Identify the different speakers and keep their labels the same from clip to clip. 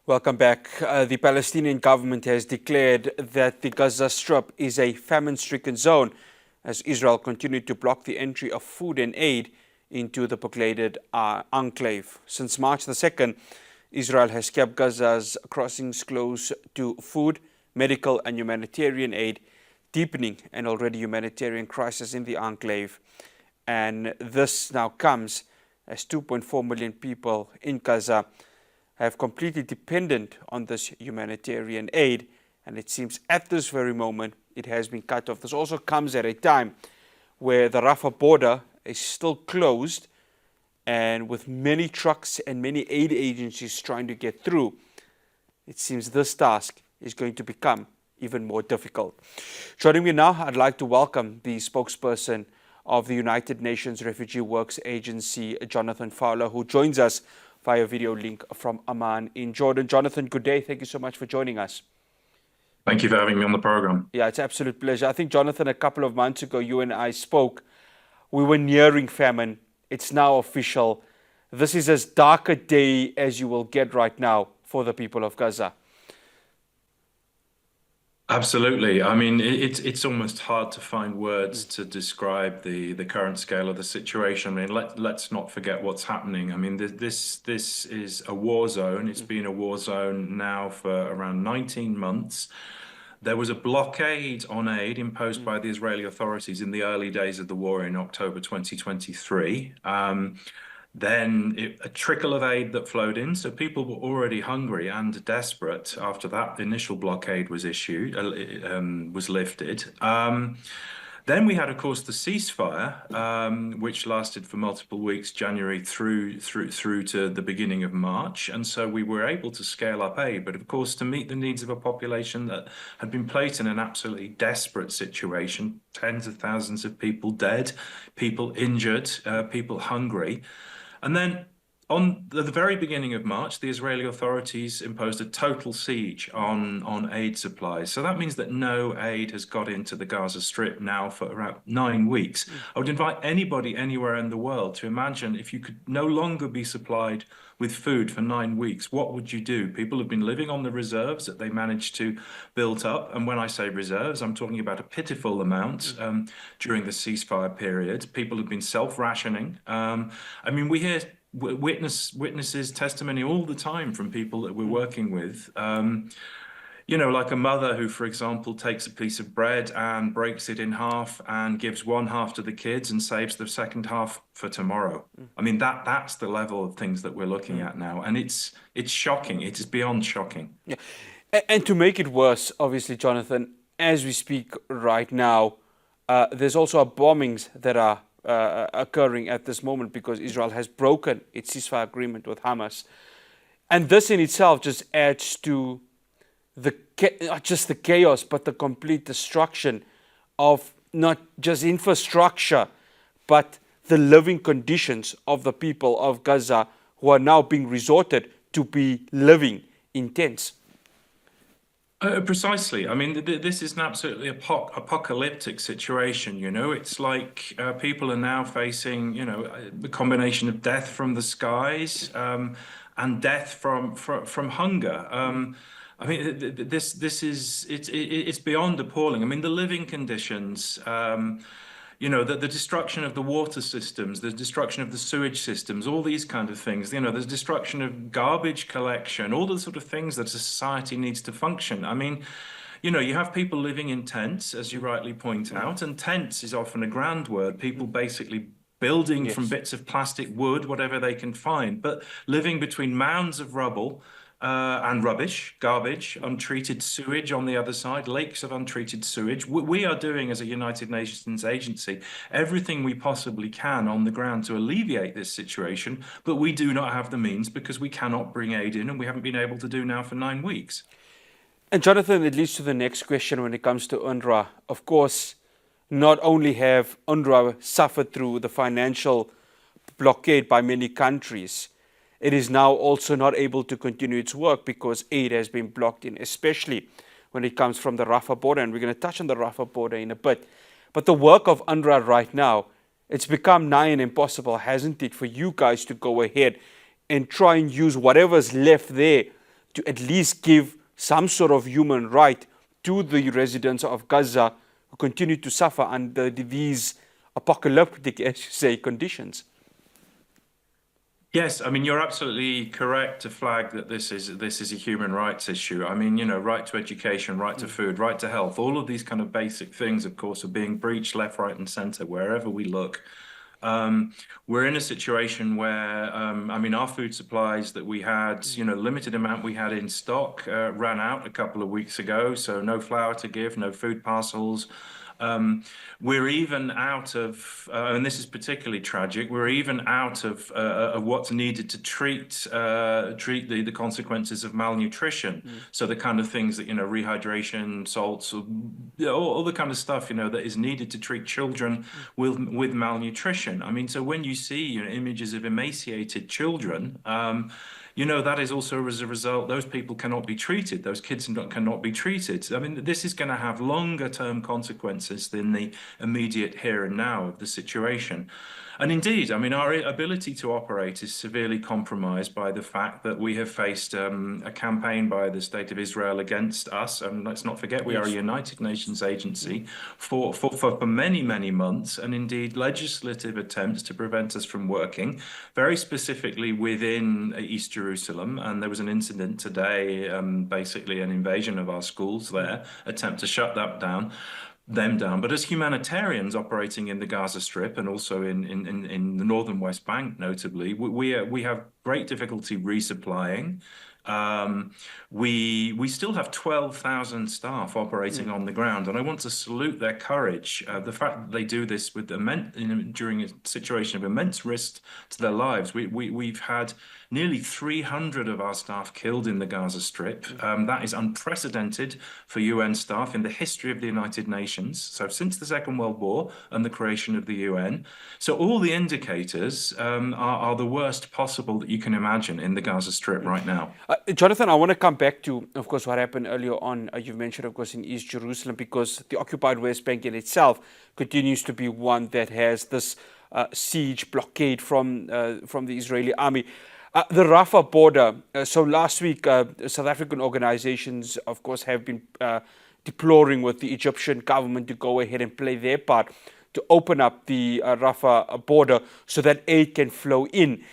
Speaker 1: Welcome back. The Palestinian government has declared that the Gaza Strip is a famine-stricken zone as Israel continued to block the entry of food and aid into the blockaded enclave. Since March the 2nd, Israel has kept Gaza's crossings closed to food, medical and humanitarian aid, deepening an already humanitarian crisis in the enclave. And this now comes as 2.4 million people in Gaza have completely dependent on this humanitarian aid, and it seems at this very moment it has been cut off. This also comes at a time where the Rafah border is still closed, and with many trucks and many aid agencies trying to get through, it seems this task is going to become even more difficult. Joining me now, I'd like to welcome the spokesperson of the United Nations Refugee Works Agency, Jonathan Fowler, who joins us via video link from Amman in Jordan. Jonathan, good day. Thank you so much for joining us.
Speaker 2: Thank you for having me on the program.
Speaker 1: Yeah, it's an absolute pleasure. I think, Jonathan, a couple of months ago, you and I spoke. We were nearing famine. It's now official. This is as dark a day as you will get right now for the people of Gaza.
Speaker 2: Absolutely. I mean, it's almost hard to find words to describe the current scale of the situation. I mean, let's not forget what's happening. I mean, this is a war zone. It's been a war zone now for around 19 months. There was a blockade on aid imposed by the Israeli authorities in the early days of the war in October 2023. Then a trickle of aid that flowed in. So people were already hungry and desperate after that initial blockade was issued, was lifted. Then we had, of course, the ceasefire, which lasted for multiple weeks, January through to the beginning of March. And so we were able to scale up aid. But of course, to meet the needs of a population that had been placed in an absolutely desperate situation, tens of thousands of people dead, people injured, people hungry. And then on the very beginning of March, the Israeli authorities imposed a total siege on aid supplies. So that means that no aid has got into the Gaza Strip now for around 9 weeks. I would invite anybody anywhere in the world to imagine if you could no longer be supplied with food for 9 weeks, what would you do? People have been living on the reserves that they managed to build up. And when I say reserves, I'm talking about a pitiful amount during the ceasefire period. People have been self-rationing. I mean, we hear witnesses testimony all the time from people that we're working with. You know, like a mother who, for example, takes a piece of bread and breaks it in half and gives one half to the kids and saves the second half for tomorrow. I mean, that's the level of things that we're looking at now. And it's shocking. It is beyond shocking.
Speaker 1: Yeah. And to make it worse, obviously, Jonathan, as we speak right now, there's also bombings that are occurring at this moment because Israel has broken its ceasefire agreement with Hamas. And this in itself just adds to not just the chaos, but the complete destruction of not just infrastructure, but the living conditions of the people of Gaza who are now being resorted to be living in tents.
Speaker 2: Precisely. I mean, this is an absolutely apocalyptic situation, you know. It's like people are now facing, you know, the combination of death from the skies and death from hunger. I mean, it's beyond appalling. I mean, the living conditions, you know, the destruction of the water systems, the destruction of the sewage systems, all these kind of things, you know, the destruction of garbage collection, all the sort of things that a society needs to function. I mean, you know, you have people living in tents, as you rightly point out, and tents is often a grand word. People basically building from bits of plastic, wood, whatever they can find, but living between mounds of rubble, and rubbish, garbage, untreated sewage on the other side, lakes of untreated sewage. We are doing, as a United Nations agency, everything we possibly can on the ground to alleviate this situation, but we do not have the means because we cannot bring aid in, and we haven't been able to do now for 9 weeks.
Speaker 1: And Jonathan, it leads to the next question when it comes to UNRWA. Of course, not only have UNRWA suffered through the financial blockade by many countries, it is now also not able to continue its work because aid has been blocked in, especially when it comes from the Rafah border. And we're going to touch on the Rafah border in a bit. But the work of UNRWA right now, it's become nigh and impossible, hasn't it, for you guys to go ahead and try and use whatever's left there to at least give some sort of human right to the residents of Gaza who continue to suffer under these apocalyptic, as you say, conditions.
Speaker 2: Yes, I mean you're absolutely correct to flag that this is a human rights issue. I mean, right to education, right to food, right to health, all of these kind of basic things, of course, are being breached left, right, and center wherever we look. We're in a situation where, I mean, our food supplies that we had, limited amount we had in stock, ran out a couple of weeks ago. So no flour to give, no food parcels. We're even out of, and this is particularly tragic, we're even out of what's needed to treat the consequences of malnutrition. So the kind of things that, rehydration, salts, all the kind of stuff, that is needed to treat children with malnutrition. I mean, so when you see images of emaciated children, that is also as a result, those people cannot be treated. Those kids cannot be treated. I mean, this is going to have longer term consequences than the immediate here and now of the situation. And indeed, I mean, our ability to operate is severely compromised by the fact that we have faced a campaign by the State of Israel against us. And let's not forget, we are a United Nations agency for many, many months, and indeed legislative attempts to prevent us from working, very specifically within East Jerusalem. And there was an incident today, basically an invasion of our schools there, attempt to shut them down. But as humanitarians operating in the Gaza Strip and also in the northern West Bank, notably, we have great difficulty resupplying. We still have 12,000 staff operating on the ground, and I want to salute their courage. The fact that they do this with during a situation of immense risk to their lives. We've had nearly 300 of our staff killed in the Gaza Strip. That is unprecedented for UN staff in the history of the United Nations. So since the Second World War and the creation of the UN. So all the indicators are the worst possible that you can imagine in the Gaza Strip right now.
Speaker 1: Jonathan, I want to come back to, of course, what happened earlier on. You've mentioned, of course, in East Jerusalem, because the occupied West Bank in itself continues to be one that has this siege blockade from the Israeli army. The Rafah border. So last week, South African organizations, of course, have been deploring with the Egyptian government to go ahead and play their part to open up the Rafah border so that aid can flow in.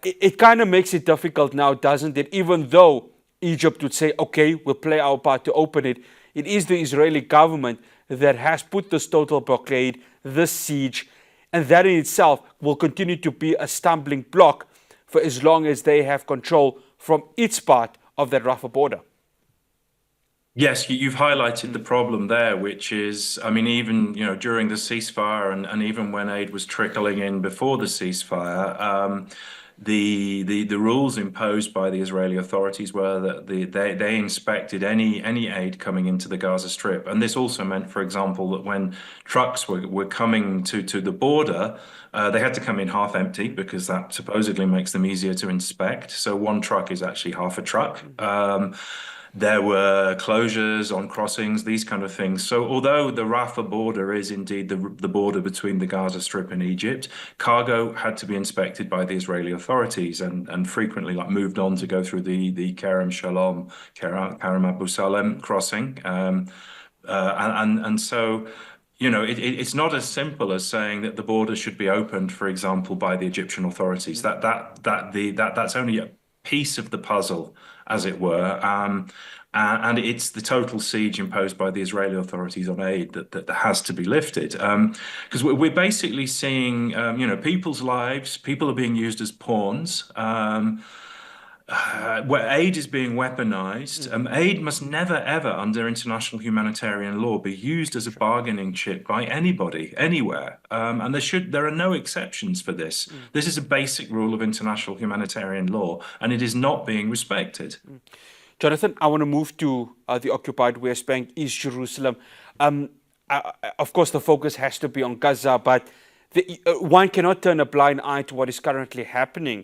Speaker 1: It kind of makes it difficult now, doesn't it? Even though Egypt would say, okay, we'll play our part to open it, it is the Israeli government that has put this total blockade, this siege, and that in itself will continue to be a stumbling block for as long as they have control from its part of that Rafah border.
Speaker 2: Yes, you've highlighted the problem there, which is, I mean, even during the ceasefire and even when aid was trickling in before the ceasefire, the rules imposed by the Israeli authorities were that they inspected any aid coming into the Gaza Strip, and this also meant, for example, that when trucks were coming to the border, they had to come in half empty because that supposedly makes them easier to inspect. So one truck is actually half a truck. There were closures on crossings, these kind of things. So although the Rafah border is indeed the border between the Gaza Strip and Egypt, cargo had to be inspected by the Israeli authorities and frequently moved on to go through the Kerem Shalom, Kerem Abu Salem crossing. And so, it's not as simple as saying that the border should be opened, for example, by the Egyptian authorities. That's only a piece of the puzzle, as it were, and it's the total siege imposed by the Israeli authorities on aid that has to be lifted. Because we're basically seeing, people's lives, people are being used as pawns. Where aid is being weaponized. Aid must never, ever, under international humanitarian law, be used as a bargaining chip by anybody, anywhere. And there are no exceptions for this. This is a basic rule of international humanitarian law, and it is not being respected.
Speaker 1: Jonathan, I want to move to the occupied West Bank, East Jerusalem. Of course, the focus has to be on Gaza, but one cannot turn a blind eye to what is currently happening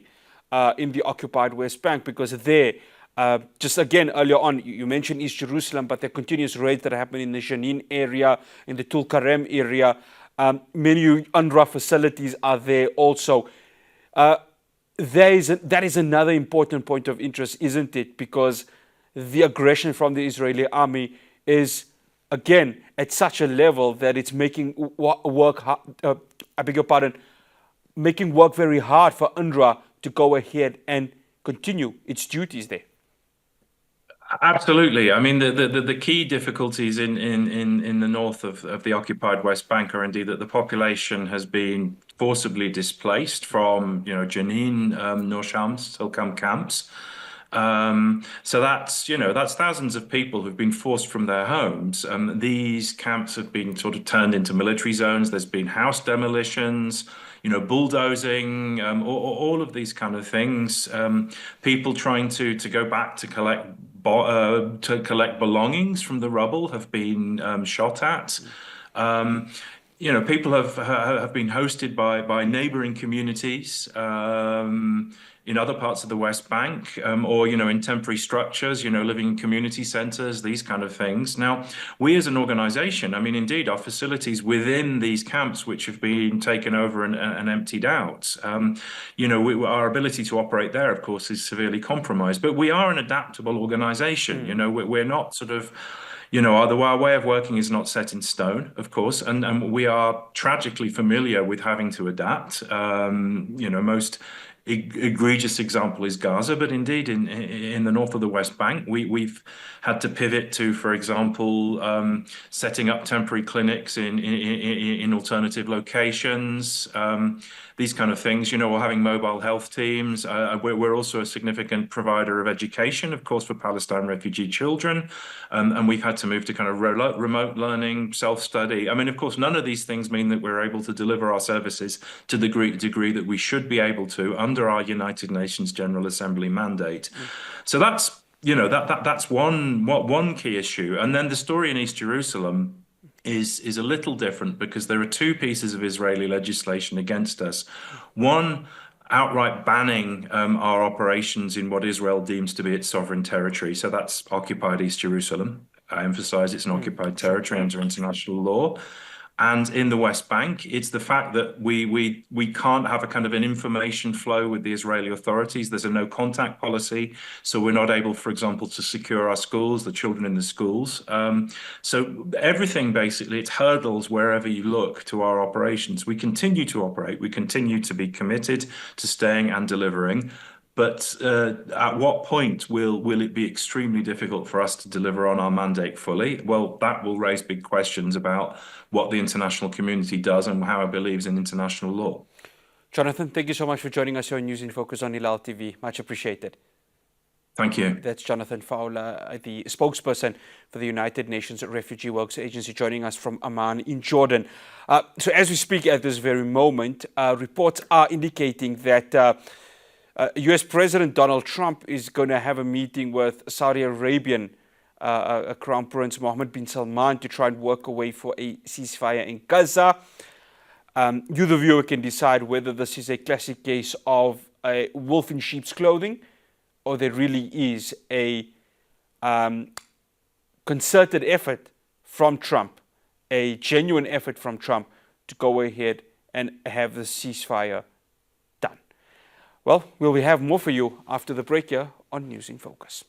Speaker 1: in the occupied West Bank, because there, just again earlier on, you mentioned East Jerusalem, but there are continuous raids that happen in the Jenin area, in the Tul Karem area. Many UNRWA facilities are there also. that is another important point of interest, isn't it? Because the aggression from the Israeli army is, again, at such a level that it's making work, I beg your pardon, making work very hard for UNRWA to go ahead and continue its duties there.
Speaker 2: Absolutely. I mean, the key difficulties in the north of the occupied West Bank are indeed that the population has been forcibly displaced from, Jenin, Nur Shams, Tilkam camps. So that's thousands of people who've been forced from their homes. These camps have been sort of turned into military zones. There's been house demolitions, bulldozing, all of these kind of things. People trying to go back to collect belongings from the rubble have been shot at. People have been hosted by neighboring communities in other parts of the West Bank, or in temporary structures, living in community centres, these kind of things. Now, we as an organisation, I mean, indeed, our facilities within these camps, which have been taken over and emptied out, our ability to operate there, of course, is severely compromised. But we are an adaptable organisation. We're not sort of. Our way of working is not set in stone, of course, and we are tragically familiar with having to adapt. Most egregious example is Gaza, but indeed in the north of the West Bank, we've had to pivot to, for example, setting up temporary clinics in alternative locations, these kind of things, or having mobile health teams. We're also a significant provider of education, of course, for Palestine refugee children. And we've had to move to kind of remote learning, self-study. I mean, of course, none of these things mean that we're able to deliver our services to the degree that we should be able to under our United Nations General Assembly mandate. So that's, that's one key issue. And then the story in East Jerusalem is a little different because there are two pieces of Israeli legislation against us. One, outright banning our operations in what Israel deems to be its sovereign territory. So that's occupied East Jerusalem. I emphasize it's an occupied territory under international law. And in the West Bank, it's the fact that we can't have a kind of an information flow with the Israeli authorities. There's a no contact policy. So we're not able, for example, to secure our schools, the children in the schools. So everything, basically, it's hurdles wherever you look to our operations. We continue to operate. We continue to be committed to staying and delivering. But at what point will it be extremely difficult for us to deliver on our mandate fully? Well, that will raise big questions about what the international community does and how it believes in international law.
Speaker 1: Jonathan, thank you so much for joining us here on News in Focus on Hilaal TV. Much appreciated.
Speaker 2: Thank you.
Speaker 1: That's Jonathan Fowler, the spokesperson for the United Nations Refugee Works Agency, joining us from Amman in Jordan. So as we speak at this very moment, reports are indicating that US President Donald Trump is going to have a meeting with Saudi Arabian Crown Prince Mohammed bin Salman to try and work a way for a ceasefire in Gaza. You, the viewer, can decide whether this is a classic case of a wolf in sheep's clothing or there really is a concerted effort from Trump, a genuine effort from Trump to go ahead and have the ceasefire done. Well, we'll have more for you after the break here on News in Focus.